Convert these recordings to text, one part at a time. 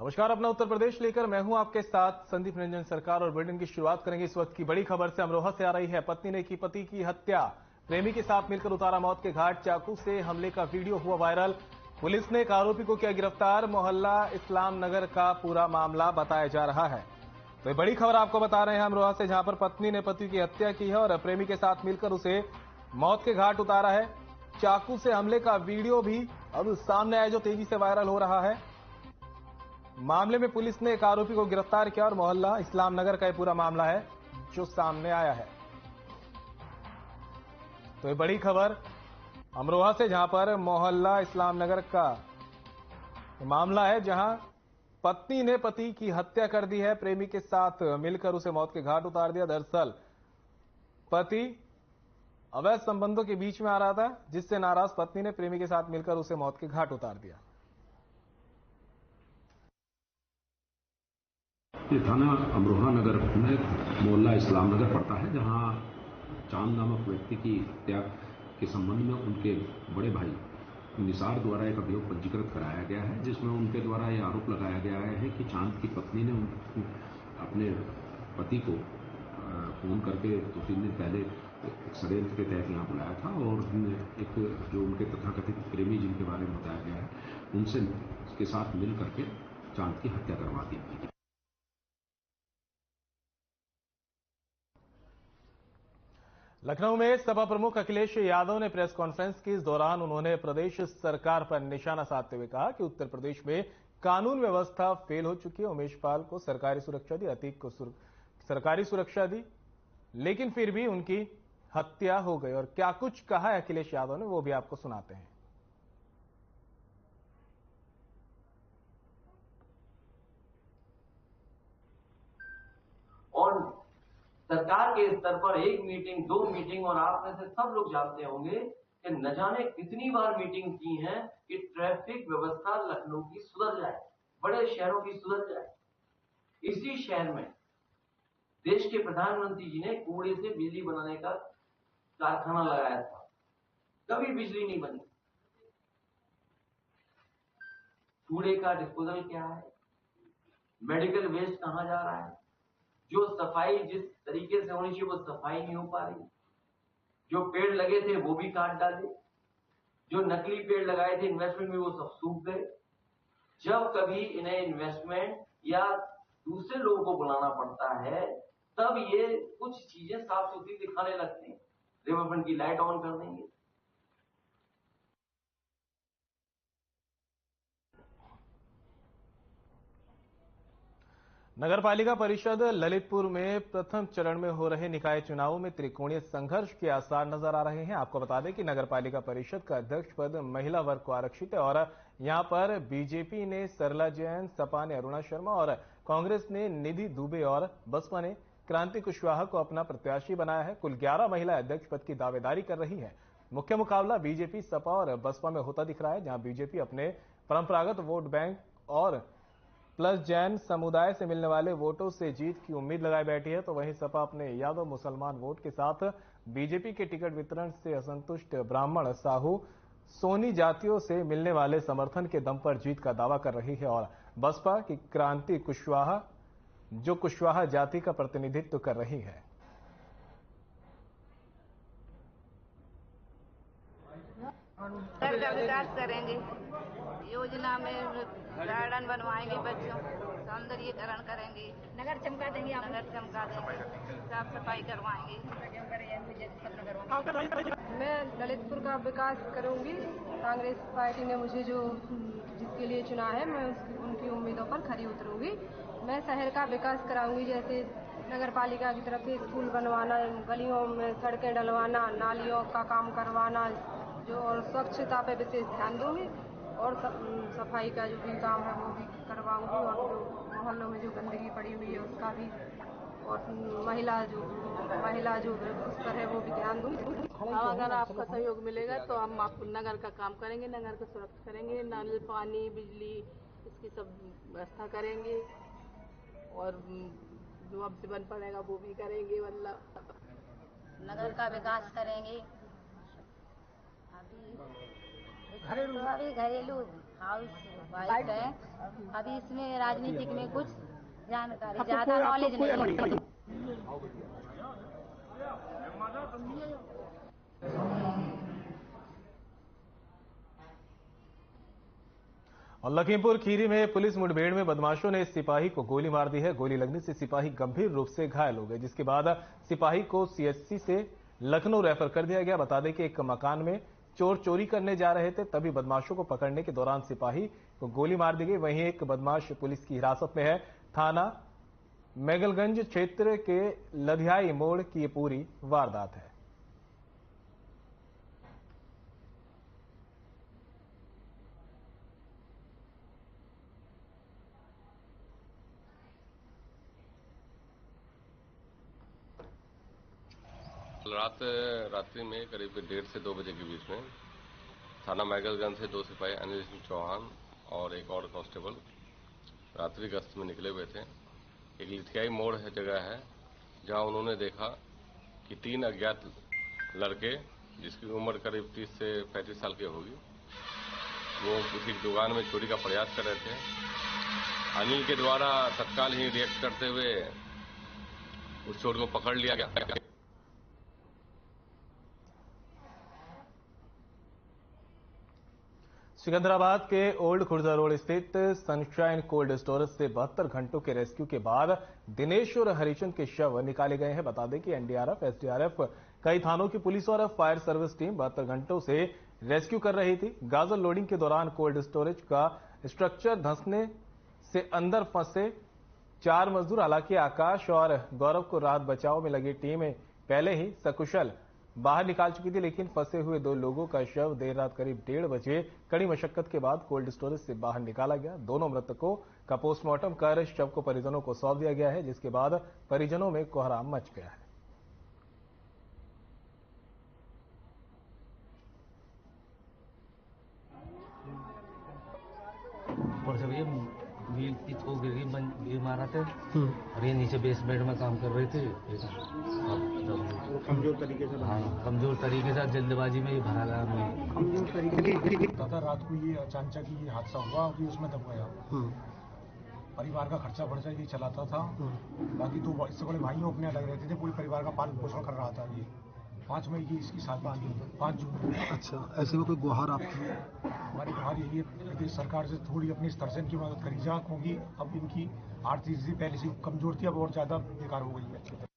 नमस्कार, अपना उत्तर प्रदेश लेकर मैं हूं आपके साथ संदीप रंजन सरकार और बुलेटिन की शुरुआत करेंगे इस वक्त की बड़ी खबर से। अमरोहा से आ रही है। पत्नी ने की पति की हत्या, प्रेमी के साथ मिलकर उतारा मौत के घाट, चाकू से हमले का वीडियो हुआ वायरल। पुलिस ने एक आरोपी को किया गिरफ्तार। मोहल्ला इस्लाम नगर का पूरा मामला बताया जा रहा है। तो ये बड़ी खबर आपको बता रहे हैं अमरोहा से, जहां पर पत्नी ने पति की हत्या की है और प्रेमी के साथ मिलकर उसे मौत के घाट उतारा है। चाकू से हमले का वीडियो भी अब सामने आया जो तेजी से वायरल हो रहा है। मामले में पुलिस ने एक आरोपी को गिरफ्तार किया और मोहल्ला इस्लाम नगर का ये पूरा मामला है जो सामने आया है। तो ये बड़ी खबर अमरोहा से, जहां पर मोहल्ला इस्लाम नगर का मामला है, जहां पत्नी ने पति की हत्या कर दी है, प्रेमी के साथ मिलकर उसे मौत के घाट उतार दिया। दरअसल पति अवैध संबंधों के बीच में आ रहा था, जिससे नाराज पत्नी ने प्रेमी के साथ मिलकर उसे मौत के घाट उतार दिया। ये थाना अमरोहा नगर में मोहल्ला इस्लाम नगर पड़ता है, जहां चांद नामक व्यक्ति की हत्या के संबंध में उनके बड़े भाई निसार द्वारा एक अभियोग पंजीकृत कराया गया है, जिसमें उनके द्वारा यह आरोप लगाया गया है कि चांद की पत्नी ने अपने पति को फोन करके 2-3 दिन पहले एक षड्यंत्र के तहत यहाँ बुलाया था और एक जो उनके तथाकथित प्रेमी जिनके बारे में बताया गया है, उनसे के साथ मिल करके चांद की हत्या करवा दी थी। लखनऊ में सपा प्रमुख अखिलेश यादव ने प्रेस कॉन्फ्रेंस की। इस दौरान उन्होंने प्रदेश सरकार पर निशाना साधते हुए कहा कि उत्तर प्रदेश में कानून व्यवस्था फेल हो चुकी है। उमेश पाल को सरकारी सुरक्षा दी, अतीक को सरकारी सुरक्षा दी, लेकिन फिर भी उनकी हत्या हो गई। और क्या कुछ कहा है अखिलेश यादव ने, वो भी आपको सुनाते हैं। और सरकार के स्तर पर 1 मीटिंग, 2 मीटिंग, और आप में से सब लोग जानते होंगे कि न जाने कितनी बार मीटिंग की है कि ट्रैफिक व्यवस्था लखनऊ की सुधर जाए, बड़े शहरों की सुधर जाए। इसी शहर में देश के प्रधानमंत्री जी ने कूड़े से बिजली बनाने का कारखाना लगाया था, कभी बिजली नहीं बनी। कूड़े का डिस्पोजल क्या है, मेडिकल वेस्ट कहां जा रहा है, जो सफाई जिस तरीके से होनी चाहिए वो सफाई नहीं हो पा रही। जो पेड़ लगे थे वो भी काट डाले, जो नकली पेड़ लगाए थे इन्वेस्टमेंट में वो सब सूख गए। जब कभी इन्हें इन्वेस्टमेंट या दूसरे लोगों को बुलाना पड़ता है, तब ये कुछ चीजें साफ सुथरी दिखाने लगते हैं। रिवरफ्रंट की लाइट ऑन कर देंगे। नगरपालिका परिषद ललितपुर में प्रथम चरण में हो रहे निकाय चुनावों में त्रिकोणीय संघर्ष के आसार नजर आ रहे हैं। आपको बता दें कि नगरपालिका परिषद का अध्यक्ष पद महिला वर्ग को आरक्षित है और यहां पर बीजेपी ने सरला जैन, सपा ने अरुणा शर्मा और कांग्रेस ने निधि दुबे और बसपा ने क्रांति कुशवाहा को अपना प्रत्याशी बनाया है। कुल 11 महिला अध्यक्ष पद की दावेदारी कर रही है। मुख्य मुकाबला बीजेपी, सपा और बसपा में होता दिख रहा है, जहां बीजेपी अपने परंपरागत वोट बैंक और प्लस जैन समुदाय से मिलने वाले वोटों से जीत की उम्मीद लगाए बैठी है, तो वहीं सपा अपने यादव मुसलमान वोट के साथ बीजेपी के टिकट वितरण से असंतुष्ट ब्राह्मण, साहू, सोनी जातियों से मिलने वाले समर्थन के दम पर जीत का दावा कर रही है। और बसपा की क्रांति कुशवाहा, जो कुशवाहा जाति का प्रतिनिधित्व कर रही है। घर का विकास करेंगे, योजना में गार्डन बनवाएंगे, बच्चों सौंदर्यीकरण करेंगे, नगर चमका देंगे, साफ सफाई करवाएंगे। मैं ललितपुर का विकास करूंगी। कांग्रेस पार्टी ने मुझे जो जिसके लिए चुना है, मैं उनकी उम्मीदों पर खरी उतरूंगी। मैं शहर का विकास कराऊंगी, जैसे नगर पालिका की तरफ से स्कूल बनवाना, गलियों में सड़कें डलवाना, नालियों का काम करवाना, जो और स्वच्छता पे विशेष ध्यान दूंगी और सफाई का जो भी काम है वो भी करवाऊंगी। और जो मोहल्लों में जो गंदगी पड़ी हुई है उसका भी, और महिला जो स्तर है वो भी ध्यान दूंगी। अगर आपका सहयोग मिलेगा तो हम आपको नगर का काम करेंगे, नगर को सुरक्षित करेंगे, नल, पानी, बिजली, इसकी सब व्यवस्था करेंगे और जो हमसे बन पड़ेगा वो भी करेंगे। वल्लभ नगर का विकास करेंगे। अभी घरेलू हाउस वाइफ है। अभी इसमें राजनीतिक में कुछ जानकारी ज्यादा नॉलेज नहीं है। और लखीमपुर खीरी में पुलिस मुठभेड़ में बदमाशों ने सिपाही को गोली मार दी है। गोली लगने से सिपाही गंभीर रूप से घायल हो गए, जिसके बाद सिपाही को सीएचसी से लखनऊ रेफर कर दिया गया। बता दें कि एक मकान में चोर चोरी करने जा रहे थे, तभी बदमाशों को पकड़ने के दौरान सिपाही को गोली मार दी गई। वहीं एक बदमाश पुलिस की हिरासत में है। थाना मैगलगंज क्षेत्र के लधियाई मोड़ की ये पूरी वारदात है। रात्रि में करीब 1:30 से 2 बजे के बीच में थाना मैगलगंज से 2 सिपाही अनिल सिंह चौहान और एक और कांस्टेबल रात्रि गश्त में निकले हुए थे। एक लिथियाई मोड़ है जगह है, जहां उन्होंने देखा कि 3 अज्ञात लड़के, जिसकी उम्र करीब 30 से 35 साल की होगी, वो किसी दुकान में चोरी का प्रयास कर रहे थे। अनिल के द्वारा तत्काल ही रिएक्ट करते हुए उस चोर को पकड़ लिया गया। सिकंदराबाद के ओल्ड खुर्जा रोड स्थित सनशाइन कोल्ड स्टोरेज से 72 घंटों के रेस्क्यू के बाद दिनेश और हरिचंद के शव निकाले गए हैं। बता दें कि एनडीआरएफ, एसडीआरएफ, कई थानों की पुलिस और फायर सर्विस टीम 72 घंटों से रेस्क्यू कर रही थी। गाजर लोडिंग के दौरान कोल्ड स्टोरेज का स्ट्रक्चर धंसने से अंदर फंसे 4 मजदूर, हालांकि आकाश और गौरव को राहत बचाव में लगी टीमें पहले ही सकुशल बाहर निकाल चुकी थी, लेकिन फंसे हुए 2 लोगों का शव देर रात करीब 1:30 बजे कड़ी मशक्कत के बाद कोल्ड स्टोरेज से बाहर निकाला गया। दोनों मृतकों का पोस्टमार्टम कर शव को परिजनों को सौंप दिया गया है, जिसके बाद परिजनों में कोहराम मच गया है। व्हील की थोक गिर मारा थे और ये नीचे बेसमेंट में काम कर रहे थे। कमजोर तरीके से, हाँ, कमजोर तरीके से जल्दबाजी में ये भरा गया। कमजोर तरीके दादा रात को ये अचानक ये हादसा हुआ कि उसमें दब गया। परिवार का खर्चा वर्चा ये चलाता था, बाकी 2 इससे बड़े भाइयों अपने अलग रहते थे, पूरे परिवार का पालन पोषण कर रहा था। ये 5 मई की इसकी शादी, 5 जून। अच्छा, ऐसे में कोई गुहार आपकी? हमारी गुहार यही है, प्रदेश सरकार से थोड़ी अपनी स्तर से इनकी मदद करी जा, क्योंकि अब इनकी आर्थिक स्थिति पहले से कमजोर थी, अब और ज्यादा बेकार हो गई है।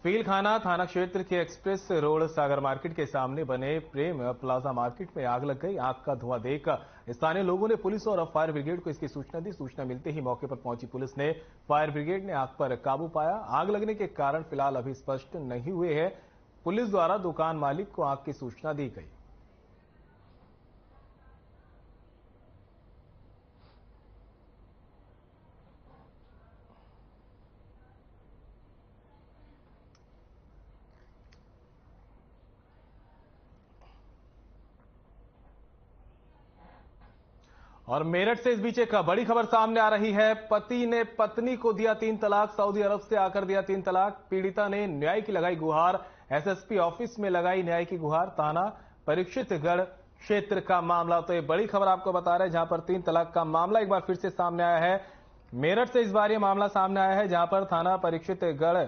फीलखाना थाना क्षेत्र के एक्सप्रेस रोड सागर मार्केट के सामने बने प्रेम प्लाजा मार्केट में आग लग गई। आग का धुआं देख स्थानीय लोगों ने पुलिस और फायर ब्रिगेड को इसकी सूचना दी। सूचना मिलते ही मौके पर पहुंची पुलिस ने, फायर ब्रिगेड ने आग पर काबू पाया। आग लगने के कारण फिलहाल अभी स्पष्ट नहीं हुए हैं। पुलिस द्वारा दुकान मालिक को आग की सूचना दी गई। और मेरठ से इस बीच एक बड़ी खबर सामने आ रही है। पति ने पत्नी को दिया 3 तलाक, सऊदी अरब से आकर दिया 3 तलाक। पीड़िता ने न्याय की लगाई गुहार, एसएसपी ऑफिस में लगाई न्याय की गुहार। थाना परीक्षितगढ़ क्षेत्र का मामला, तो ये बड़ी खबर आपको बता रहे हैं, जहां पर 3 तलाक का मामला एक बार फिर से सामने आया है। मेरठ से इस बार यह मामला सामने आया है, जहां पर थाना परीक्षितगढ़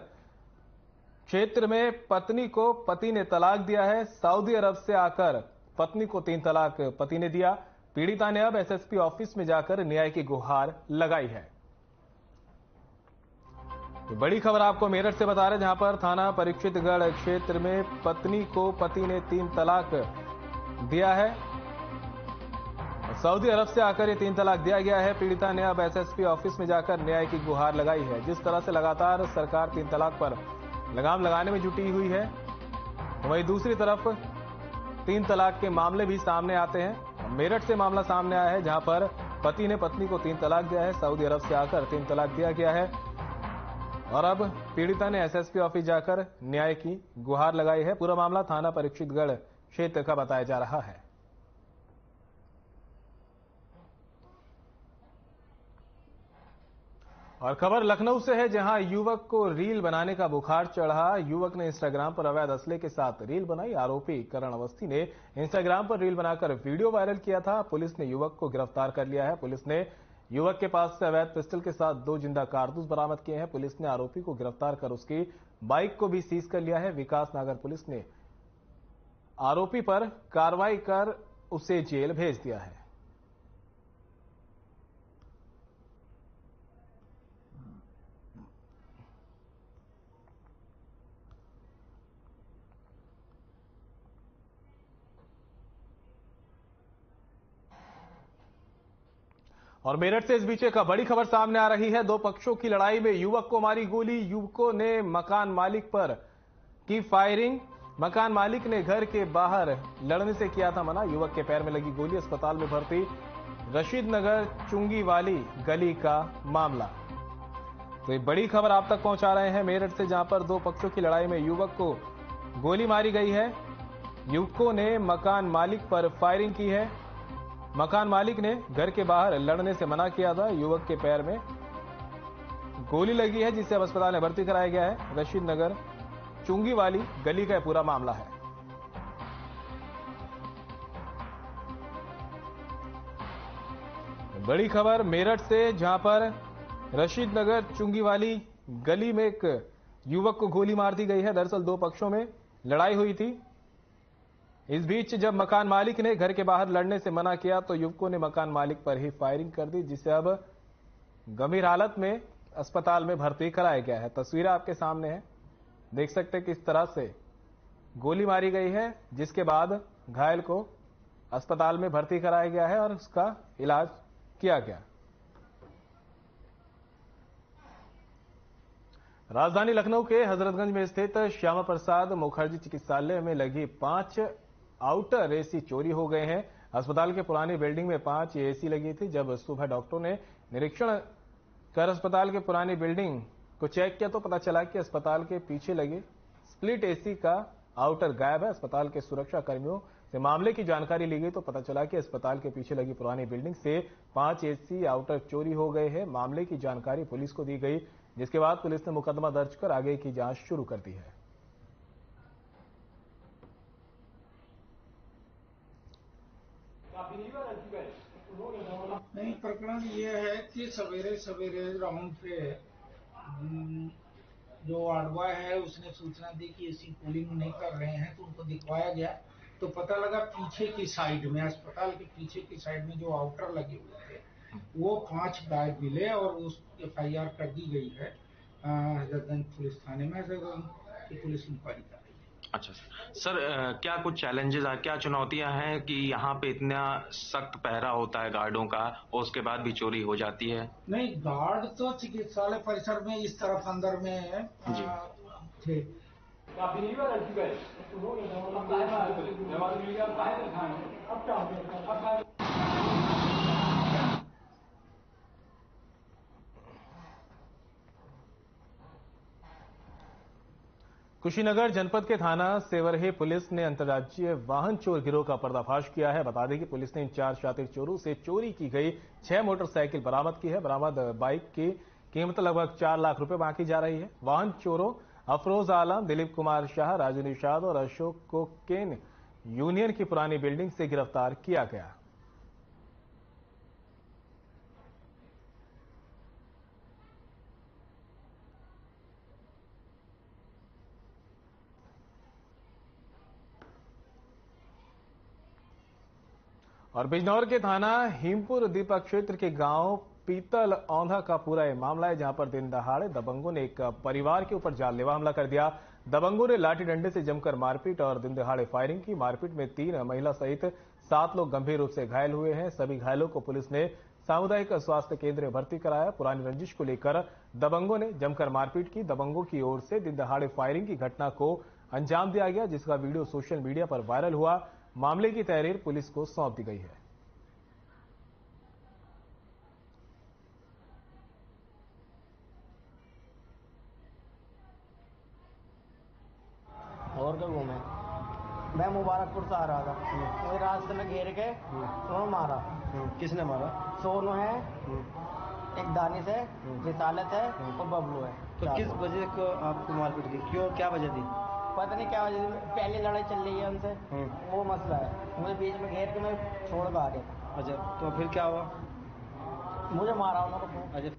क्षेत्र में पत्नी को पति ने तलाक दिया है। सऊदी अरब से आकर पत्नी को 3 तलाक पति ने दिया। पीड़िता ने अब एसएसपी ऑफिस में जाकर न्याय की गुहार लगाई है। तो बड़ी खबर आपको मेरठ से बता रहे, जहां पर थाना परीक्षितगढ़ क्षेत्र में पत्नी को पति ने 3 तलाक दिया है। सऊदी अरब से आकर ये 3 तलाक दिया गया है। पीड़िता ने अब एसएसपी ऑफिस में जाकर न्याय की गुहार लगाई है। जिस तरह से लगातार सरकार 3 तलाक पर लगाम लगाने में जुटी हुई है, वहीं दूसरी तरफ 3 तलाक के मामले भी सामने आते हैं। मेरठ से मामला सामने आया है, जहां पर पति ने पत्नी को 3 तलाक दिया है। सऊदी अरब से आकर 3 तलाक दिया गया है और अब पीड़िता ने एसएसपी ऑफिस जाकर न्याय की गुहार लगाई है। पूरा मामला थाना परीक्षितगढ़ क्षेत्र का बताया जा रहा है। और खबर लखनऊ से है, जहां युवक को रील बनाने का बुखार चढ़ा। युवक ने इंस्टाग्राम पर अवैध असले के साथ रील बनाई। आरोपी करण अवस्थी ने इंस्टाग्राम पर रील बनाकर वीडियो वायरल किया था। पुलिस ने युवक को गिरफ्तार कर लिया है। पुलिस ने युवक के पास से अवैध पिस्टल के साथ 2 जिंदा कारतूस बरामद किए हैं। पुलिस ने आरोपी को गिरफ्तार कर उसकी बाइक को भी सीज कर लिया है। विकास नगर पुलिस ने आरोपी पर कार्रवाई कर उसे जेल भेज दिया है। और मेरठ से इस बीच एक बड़ी खबर सामने आ रही है। 2 पक्षों की लड़ाई में युवक को मारी गोली। युवकों ने मकान मालिक पर की फायरिंग। मकान मालिक ने घर के बाहर लड़ने से किया था मना। युवक के पैर में लगी गोली, अस्पताल में भर्ती। रशीद नगर चुंगी वाली गली का मामला। तो एक बड़ी खबर आप तक पहुंचा रहे हैं मेरठ से, जहां पर 2 पक्षों की लड़ाई में युवक को गोली मारी गई है। युवकों ने मकान मालिक पर फायरिंग की है। मकान मालिक ने घर के बाहर लड़ने से मना किया था। युवक के पैर में गोली लगी है, जिसे अब अस्पताल में भर्ती कराया गया है। रशीद नगर चुंगी वाली गली का पूरा मामला है। बड़ी खबर मेरठ से, जहां पर रशीद नगर चुंगी वाली गली में एक युवक को गोली मार दी गई है। दरअसल 2 पक्षों में लड़ाई हुई थी। इस बीच जब मकान मालिक ने घर के बाहर लड़ने से मना किया तो युवकों ने मकान मालिक पर ही फायरिंग कर दी, जिसे अब गंभीर हालत में अस्पताल में भर्ती कराया गया है। तस्वीरें आपके सामने हैं, देख सकते हैं किस तरह से गोली मारी गई है, जिसके बाद घायल को अस्पताल में भर्ती कराया गया है और उसका इलाज किया गया। राजधानी लखनऊ के हजरतगंज में स्थित श्यामा प्रसाद मुखर्जी चिकित्सालय में लगी 5 आउटर एसी चोरी हो गए हैं। अस्पताल के पुरानी बिल्डिंग में 5 एसी लगी थी। जब सुबह डॉक्टरों ने निरीक्षण कर अस्पताल के पुरानी बिल्डिंग को चेक किया तो पता चला कि अस्पताल के पीछे लगे स्प्लिट एसी का आउटर गायब है। अस्पताल के सुरक्षा कर्मियों से मामले की जानकारी ली गई तो पता चला कि अस्पताल के पीछे लगी पुरानी बिल्डिंग से 5 एसी आउटर चोरी हो गए हैं। मामले की जानकारी पुलिस को दी गई, जिसके बाद पुलिस ने मुकदमा दर्ज कर आगे की जांच शुरू कर दी है। नहीं, प्रकरण ये है कि सवेरे सवेरे राउंड पे जो वार्ड बॉय है उसने सूचना दी कि एसी कूलिंग नहीं कर रहे हैं, तो उनको दिखवाया गया तो पता लगा पीछे की साइड में, अस्पताल के पीछे की साइड में जो आउटर लगे हुए थे वो 5 गायब मिले और उस FIR कर दी गई है हजरतगंज पुलिस थाने में। हजरतगंज की पुलिस इंक्वायरी कर रही है। अच्छा सर, क्या कुछ चैलेंजेस, क्या चुनौतियां हैं कि यहाँ पे इतना सख्त पहरा होता है गार्डों का और उसके बाद भी चोरी हो जाती है? नहीं, गार्ड तो चिकित्सालय परिसर में इस तरफ अंदर में थे। कुशीनगर जनपद के थाना सेवरहे पुलिस ने अंतर्राज्यीय वाहन चोर गिरोह का पर्दाफाश किया है। बता दें कि पुलिस ने इन 4 शातिर चोरों से चोरी की गई 6 मोटरसाइकिल बरामद की है। बरामद बाइक की कीमत लगभग 4 लाख रुपए बांकी जा रही है। वाहन चोरों अफरोज आलम, दिलीप कुमार शाह, राजू निषाद और अशोक को केन यूनियन की पुरानी बिल्डिंग से गिरफ्तार किया गया। और बिजनौर के थाना हिमपुर दीपक क्षेत्र के गांव पीतल औंधा का पूरा यह मामला है, जहां पर दिन दहाड़े दबंगों ने एक परिवार के ऊपर जानलेवा हमला कर दिया। दबंगों ने लाठी डंडे से जमकर मारपीट और दिन दहाड़े फायरिंग की। मारपीट में 3 महिला सहित 7 लोग गंभीर रूप से घायल हुए हैं। सभी घायलों को पुलिस ने सामुदायिक स्वास्थ्य केंद्र में भर्ती कराया। पुरानी रंजिश को लेकर दबंगों ने जमकर मारपीट की। दबंगों की ओर से दिन दहाड़े फायरिंग की घटना को अंजाम दिया गया, जिसका वीडियो सोशल मीडिया पर वायरल हुआ। मामले की तहरीर पुलिस को सौंप दी गई है। और क्या घूमे, मैं मुबारकपुर से आ रहा था, मेरे रास्ते में घेर के तो मारा। किसने मारा? सोनू है एक दानिश है, रिसालत है और बबलू है। तो किस वजह को आपको मारपीट की, क्यों, क्या वजह थी? पता नहीं क्या वजह थी, पहले लड़ाई चल रही है उनसे, वो मसला है। मुझे बीच में घेर के मैं छोड़ के आ गया था। अच्छा, तो फिर क्या हुआ? मुझे मारा उन्होंने। अच्छा,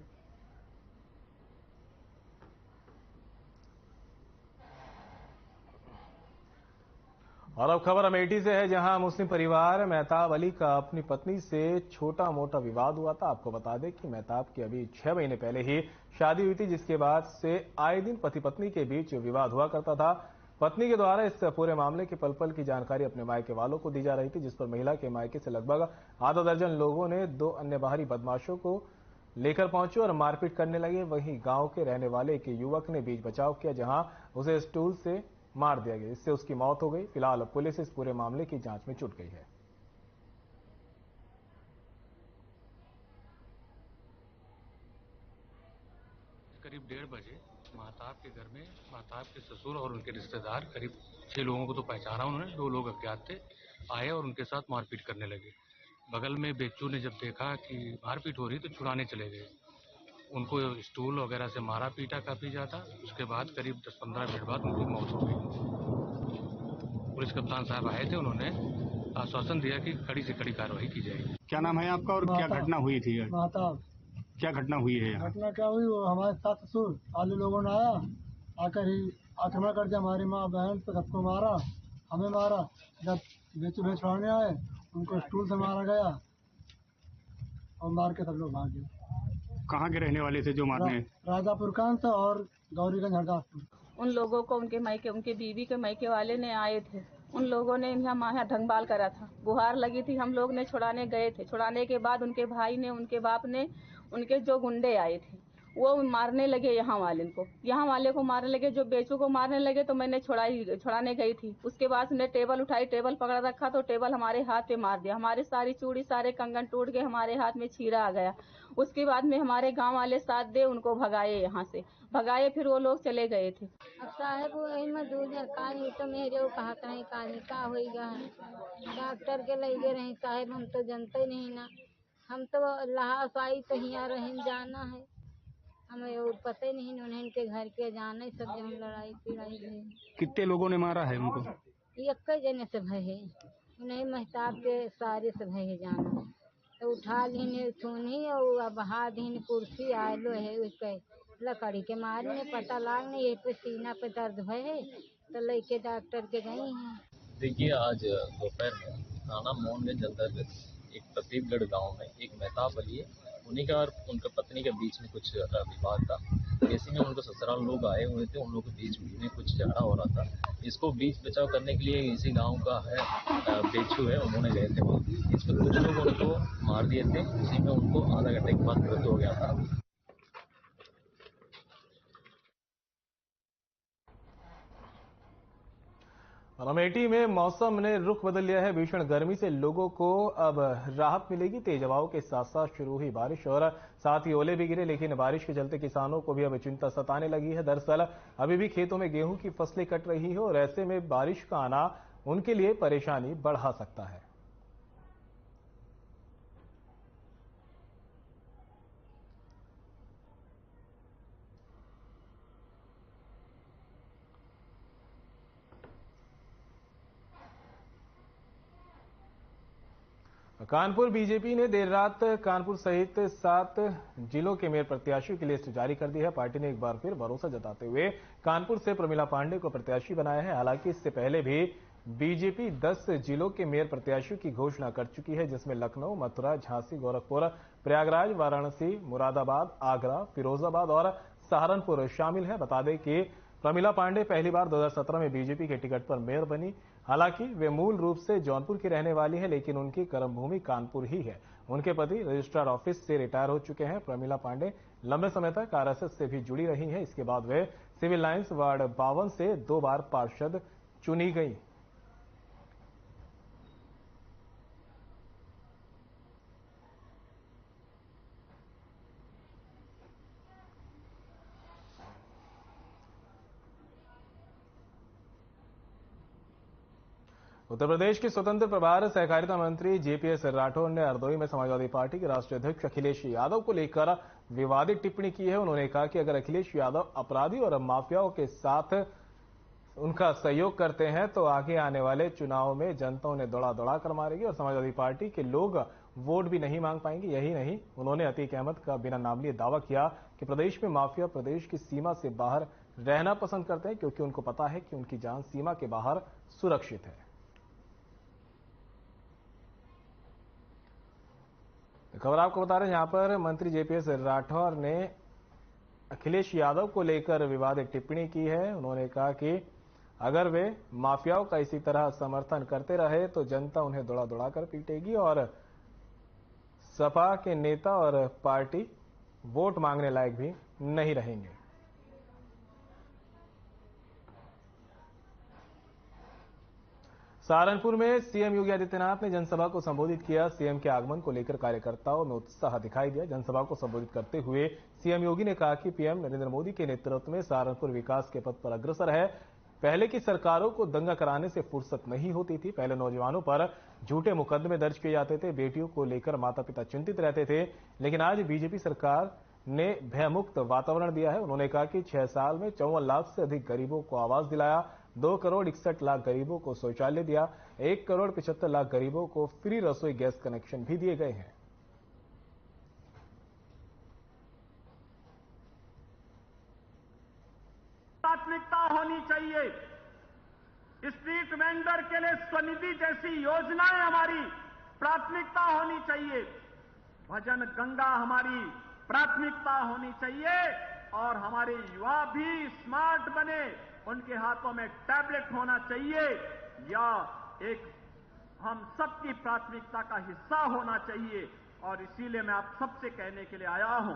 और अब खबर अमेठी से है, जहां मुस्लिम परिवार मेहताब अली का अपनी पत्नी से छोटा मोटा विवाद हुआ था। आपको बता दें कि मेहताब की अभी 6 महीने पहले ही शादी हुई थी, जिसके बाद से आए दिन पति पत्नी के बीच विवाद हुआ करता था। पत्नी के द्वारा इस पूरे मामले के पल पल की जानकारी अपने मायके वालों को दी जा रही थी, जिस पर महिला के मायके से लगभग आधा दर्जन लोगों ने 2 अन्य बाहरी बदमाशों को लेकर पहुंचे और मारपीट करने लगे। वहीं गांव के रहने वाले एक युवक ने बीच बचाव किया, जहां उसे स्टूल से मार दिया गया, इससे उसकी मौत हो गई। फिलहाल पुलिस इस पूरे मामले की जांच में जुट गई है। करीब 1:30 बजे महताब के घर में महताब के ससुर और उनके रिश्तेदार, करीब 6 लोगों को तो पहचाना उन्होंने, 2 लोग अज्ञात थे, आए और उनके साथ मारपीट करने लगे। बगल में बेच्चू ने जब देखा कि मारपीट हो रही तो छुड़ाने चले गए। उनको स्टूल वगैरह से मारा पीटा काफी ज्यादा। उसके बाद करीब 10-15 मिनट बाद उनकी मौत हो गई। पुलिस कप्तान साहब आए थे, उन्होंने आश्वासन दिया कि कड़ी से कड़ी कार्रवाई की जाएगी। क्या नाम है आपका और क्या घटना हुई थी? महताब। क्या घटना हुई है यहाँ? घटना क्या हुई, वो हमारे सास ससुर आलू लोगों ने आया, आकर ही आक्रमण कर दिया। हमारी माँ बहन पे सबको मारा, हमें मारा। जब बेचू भैंस छुड़ाने आए, उनको स्टूल से मारा गया और मार के सब लोग भाग गए। कहाँ के रहने वाले थे जो मारने? राजापुर कांत और गौरीगंज हरदासपुर। उन लोगों को उनके मायके, उनके बीवी के मायके वाले ने आए थे। उन लोगों ने यहाँ ढंगबाल करा था, गुहार लगी थी, हम लोग ने छुड़ाने गए थे। छुड़ाने के बाद उनके भाई ने, उनके बाप ने, उनके जो गुंडे आए थे वो मारने लगे यहाँ वाले को मारने लगे। जो बेचू को मारने लगे तो मैंने छुड़ाने गई थी। उसके बाद उसने टेबल उठाई, टेबल पकड़ रखा तो टेबल हमारे हाथ पे मार दिया। हमारी सारी चूड़ी, सारे कंगन टूट गए, हमारे हाथ में छीरा आ गया। उसके बाद में हमारे गांव वाले साथ दे उनको भगाए, यहाँ से भगाए, फिर वो लोग चले गए थे। अब साहब वो दूर कहानी तो मेरे वो कहत नहीं, कहानी का होगा डॉक्टर के लगे रही साहब, हम तो जानते नहीं ना, हम तो लहास आई तो यहाँ रहन जाना है, हमें वो पता ही नहीं, उन्हें इनके घर के जाना है। सब जन लड़ाई पिड़ाई है। कितने लोगों ने मारा है उनको? एक जने से भय है, उन्हें महताब के सारे से भय है जाना। तो उठा लीन थूनी और बहा दीन कुर्सी आयलो है, उसके लकड़ी के मारने पता लागने ये पे सीना पे दर्द भय है, तो लेके डॉक्टर के गई हैं। देखिए, आज दोपहर में थाना मोहनगंज अंतर्गत एक प्रतीपगढ़ गांव में एक मेहताब अली है, उन्हीं का और उनका पत्नी के बीच में कुछ विवाद था। जैसे में उनको ससुराल लोग आए हुए थे, उन लोगों के बीच में कुछ झगड़ा हो रहा था। इसको बीच बचाव करने के लिए इसी गांव का है बेचू है, उन्होंने गए थे वहाँ। इसमें कुछ लोग उनको मार दिए थे, उसी में उनको आधा घंटे के बाद मृत्यु हो गया था। और अमेठी में मौसम ने रुख बदल लिया है। भीषण गर्मी से लोगों को अब राहत मिलेगी। तेज हवाओं के साथ साथ शुरू हुई बारिश और साथ ही ओले भी गिरे, लेकिन बारिश के चलते किसानों को भी अब चिंता सताने लगी है। दरअसल अभी भी खेतों में गेहूं की फसलें कट रही है और ऐसे में बारिश का आना उनके लिए परेशानी बढ़ा सकता है। कानपुर बीजेपी ने देर रात कानपुर सहित 7 जिलों के मेयर प्रत्याशियों की लिस्ट जारी कर दी है। पार्टी ने एक बार फिर भरोसा जताते हुए कानपुर से प्रमिला पांडे को प्रत्याशी बनाया है। हालांकि इससे पहले भी बीजेपी 10 जिलों के मेयर प्रत्याशियों की घोषणा कर चुकी है, जिसमें लखनऊ, मथुरा, झांसी, गोरखपुर, प्रयागराज, वाराणसी, मुरादाबाद, आगरा, फिरोजाबाद और सहारनपुर शामिल है। बता दें कि प्रमिला पांडे पहली बार 2017 में बीजेपी के टिकट पर मेयर बनी। हालांकि वे मूल रूप से जौनपुर की रहने वाली है, लेकिन उनकी कर्मभूमि कानपुर ही है। उनके पति रजिस्ट्रार ऑफिस से रिटायर हो चुके हैं। प्रमिला पांडे लंबे समय तक आरएसएस से भी जुड़ी रही हैं। इसके बाद वे सिविल लाइंस वार्ड 52 से 2 बार पार्षद चुनी गई। उत्तर प्रदेश के स्वतंत्र प्रभार सहकारिता मंत्री जेपीएस राठौर ने हरदोई में समाजवादी पार्टी के राष्ट्रीय अध्यक्ष अखिलेश यादव को लेकर विवादित टिप्पणी की है। उन्होंने कहा कि अगर अखिलेश यादव अपराधी और माफियाओं के साथ उनका सहयोग करते हैं तो आगे आने वाले चुनाव में जनता उन्हें दौड़ा दौड़ा कर मारेगी और समाजवादी पार्टी के लोग वोट भी नहीं मांग पाएंगे। यही नहीं, उन्होंने अतीक अहमद का बिना नाम लिए दावा किया कि प्रदेश में माफिया प्रदेश की सीमा से बाहर रहना पसंद करते हैं क्योंकि उनको पता है कि उनकी जान सीमा के बाहर सुरक्षित है। खबर आपको बता रहे हैं, यहां पर मंत्री जेपीएस राठौर ने अखिलेश यादव को लेकर विवादित टिप्पणी की है। उन्होंने कहा कि अगर वे माफियाओं का इसी तरह समर्थन करते रहे तो जनता उन्हें दौड़ा दौड़ा कर पीटेगी और सपा के नेता और पार्टी वोट मांगने लायक भी नहीं रहेंगे। सहारनपुर में सीएम योगी आदित्यनाथ ने जनसभा को संबोधित किया। सीएम के आगमन को लेकर कार्यकर्ताओं में उत्साह दिखाई दिया। जनसभा को संबोधित करते हुए सीएम योगी ने कहा कि पीएम नरेंद्र मोदी के नेतृत्व में सहारनपुर विकास के पथ पर अग्रसर है। पहले की सरकारों को दंगा कराने से फुर्सत नहीं होती थी। पहले नौजवानों पर झूठे मुकदमे दर्ज किए जाते थे, बेटियों को लेकर माता पिता चिंतित रहते थे, लेकिन आज बीजेपी सरकार ने भयमुक्त वातावरण दिया है। उन्होंने कहा कि 6 साल में 54 लाख से अधिक गरीबों को आवास दिलाया, 2 करोड़ 61 लाख गरीबों को शौचालय दिया, 1 करोड़ 75 लाख गरीबों को फ्री रसोई गैस कनेक्शन भी दिए गए हैं। प्राथमिकता होनी चाहिए। स्ट्रीट वेंडर के लिए स्वनिधि जैसी योजनाएं हमारी प्राथमिकता होनी चाहिए। भजन गंगा हमारी प्राथमिकता होनी चाहिए और हमारे युवा भी स्मार्ट बने, उनके हाथों में टैबलेट होना चाहिए या एक हम सबकी प्राथमिकता का हिस्सा होना चाहिए। और इसीलिए मैं आप सबसे कहने के लिए आया हूं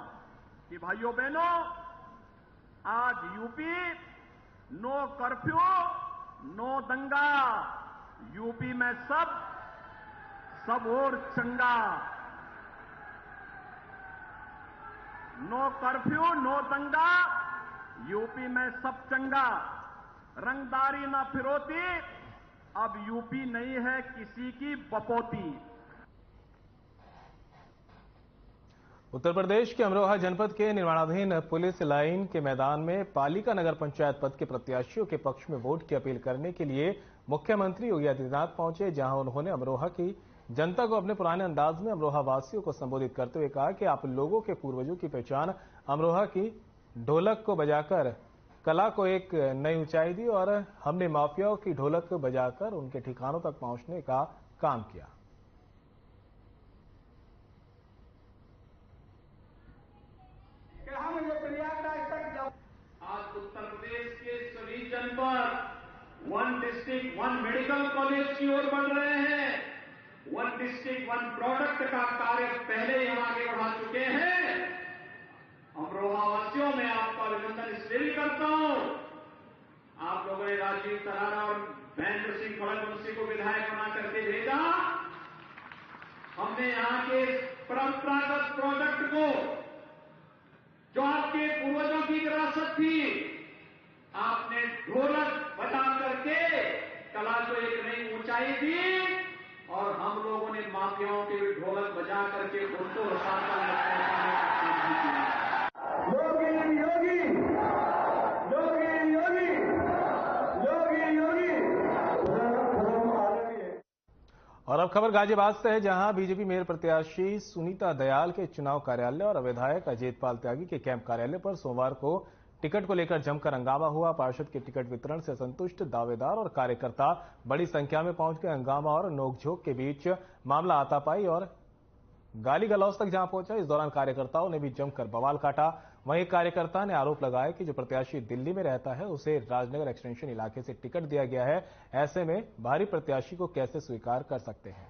कि भाइयों बहनों, आज यूपी नो कर्फ्यू नो दंगा, यूपी में सब और चंगा। नो कर्फ्यू नो दंगा, यूपी में सब चंगा। रंगदारी ना फिरौती, अब यूपी नहीं है किसी की बपोती। उत्तर प्रदेश के अमरोहा जनपद के निर्माणाधीन पुलिस लाइन के मैदान में पालिका नगर पंचायत पद के प्रत्याशियों के पक्ष में वोट की अपील करने के लिए मुख्यमंत्री योगी आदित्यनाथ पहुंचे, जहां उन्होंने अमरोहा की जनता को अपने पुराने अंदाज में अमरोहा वासियों को संबोधित करते हुए कहा कि आप लोगों के पूर्वजों की पहचान अमरोहा की ढोलक को बजाकर कला को एक नई ऊंचाई दी और हमने माफियाओं की ढोलक बजाकर उनके ठिकानों तक पहुंचने का काम किया। हम ये प्रयागराज तक जब आज उत्तर प्रदेश के सभी जनपद 1 डिस्ट्रिक्ट 1 मेडिकल कॉलेज की ओर बढ़ रहे हैं। 1 डिस्ट्रिक्ट 1 प्रोडक्ट का कार्य पहले ही हम आगे बढ़ा चुके हैं। अमरोहा वासियों में आपका अभिनंदन इसलिए भी करता हूं, आप लोगों ने राजीव तरारा और महेंद्र सिंह खड़गवंशी को विधायक बना करके भेजा। हमने यहाँ के परंपरागत प्रोडक्ट को, जो आपके पूर्वजों की विरासत थी, आपने ढोलक बजा करके कला को एक नई ऊंचाई दी और हम लोगों ने माफियाओं के ढोलक बजा करके उनको रसातल में पहुंचाने का काम भी किया। योगी योगी योगी योगी योगी योगी। और अब खबर गाजियाबाद से है, जहां बीजेपी मेयर प्रत्याशी सुनीता दयाल के चुनाव कार्यालय और विधायक अजयपाल त्यागी के कैंप कार्यालय पर सोमवार को टिकट को लेकर जमकर हंगामा हुआ। पार्षद के टिकट वितरण से असंतुष्ट दावेदार और कार्यकर्ता बड़ी संख्या में पहुंच गए। हंगामा और नोकझोंक के बीच मामला हाथापाई और गाली गलौज तक जहां पहुंचा। इस दौरान कार्यकर्ताओं ने भी जमकर बवाल काटा। वहीं एक कार्यकर्ता ने आरोप लगाया कि जो प्रत्याशी दिल्ली में रहता है उसे राजनगर एक्सटेंशन इलाके से टिकट दिया गया है, ऐसे में भारी प्रत्याशी को कैसे स्वीकार कर सकते हैं।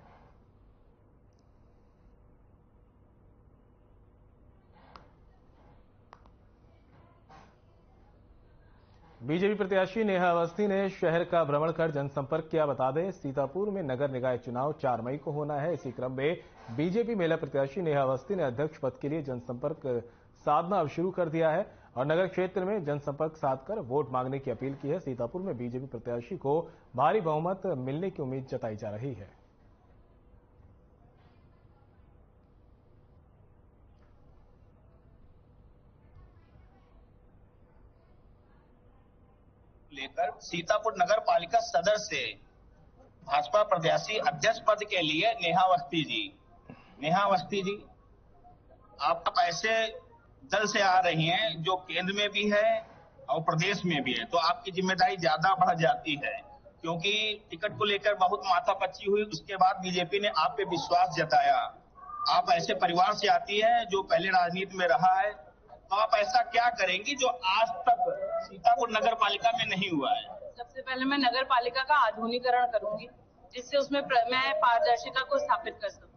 बीजेपी प्रत्याशी नेहा अवस्थी ने शहर का भ्रमण कर जनसंपर्क किया। बता दें, सीतापुर में नगर निकाय चुनाव 4 मई को होना है। इसी क्रम में बीजेपी महिला प्रत्याशी नेहा अवस्थी ने अध्यक्ष पद के लिए जनसंपर्क साधना अब शुरू कर दिया है। और नगर क्षेत्र में जनसंपर्क साधकर वोट मांगने की अपील की है। सीतापुर में बीजेपी प्रत्याशी को भारी बहुमत मिलने की उम्मीद जताई जा रही है। लेकर सीतापुर नगर पालिका सदर से भाजपा प्रत्याशी अध्यक्ष पद के लिए नेहा अवस्थी जी आप ऐसे दल से आ रही हैं जो केंद्र में भी है और प्रदेश में भी है, तो आपकी जिम्मेदारी ज्यादा बढ़ जाती है, क्योंकि टिकट को लेकर बहुत माथापच्ची हुई। उसके बाद बीजेपी ने आप पे विश्वास जताया। आप ऐसे परिवार से आती है जो पहले राजनीति में रहा है, तो आप ऐसा क्या करेंगी जो आज तक सीतापुर नगर पालिका में नहीं हुआ है? सबसे पहले मैं नगर पालिका का आधुनिकीकरण करूंगी, जिससे उसमें मैं पारदर्शिता को स्थापित कर सकूं।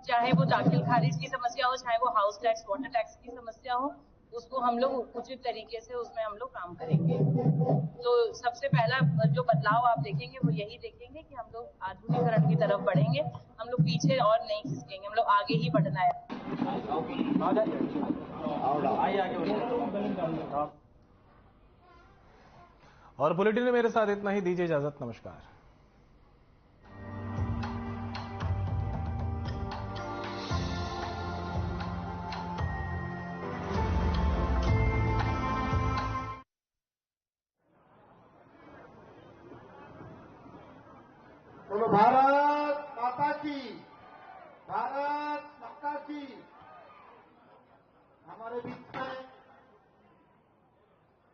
चाहे वो दाखिल खारिज की समस्या हो, चाहे वो हाउस टैक्स, वाटर टैक्स की समस्या हो, उसको हम लोग उचित तरीके से उसमें हम लोग काम करेंगे। तो सबसे पहला जो बदलाव आप देखेंगे वो यही देखेंगे कि हम लोग आधुनिकीकरण की तरफ बढ़ेंगे। हम लोग पीछे और नहीं खिसकेंगे, हम लोग आगे ही बढ़ना है। और बुलेटिन में मेरे साथ इतना ही। दीजिए इजाजत। नमस्कार। बोलो भारत माता की, भारत माता की। हमारे बीच में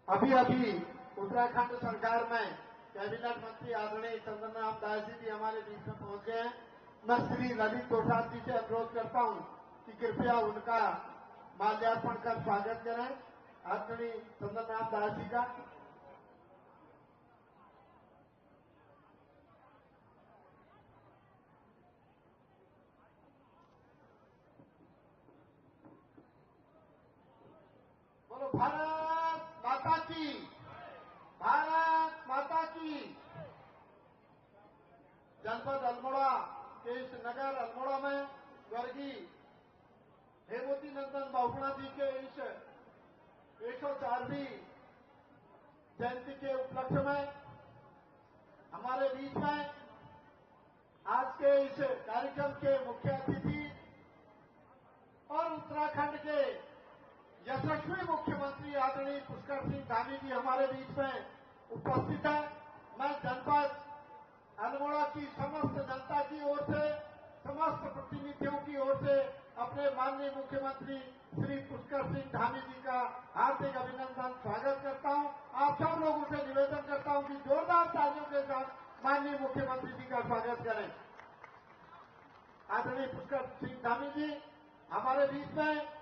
अभी उत्तराखंड सरकार में कैबिनेट मंत्री आदरणीय चंद्रनाथ दास जी भी हमारे बीच में पहुंच गए हैं। मैं श्री ललित प्रसाद जी से अनुरोध करता हूं कि कृपया उनका माल्यार्पण कर स्वागत करें आदरणीय चंद्रनाथ दास जी का। बोलो भारत माता की, भारत माता की। जनपद अल्मोड़ा के इस नगर अल्मोड़ा में स्वर्गीय हेमवती नंदन बहुगुणा जी के इस 104वीं जयंती के उपलक्ष्य में हमारे बीच में आज के इस कार्यक्रम के मुख्य अतिथि और उत्तराखंड के यशस्वी मुख्यमंत्री आदरणीय पुष्कर सिंह धामी जी हमारे बीच में उपस्थित है। मैं जनपद अल्मोड़ा की समस्त जनता की ओर से, समस्त प्रतिनिधियों की ओर से अपने माननीय मुख्यमंत्री श्री पुष्कर सिंह धामी जी का हार्दिक अभिनंदन स्वागत करता हूं। आप सब लोगों से निवेदन करता हूं कि जोरदार तालियों के साथ माननीय मुख्यमंत्री जी का स्वागत करें। आदरणीय पुष्कर सिंह धामी जी हमारे बीच में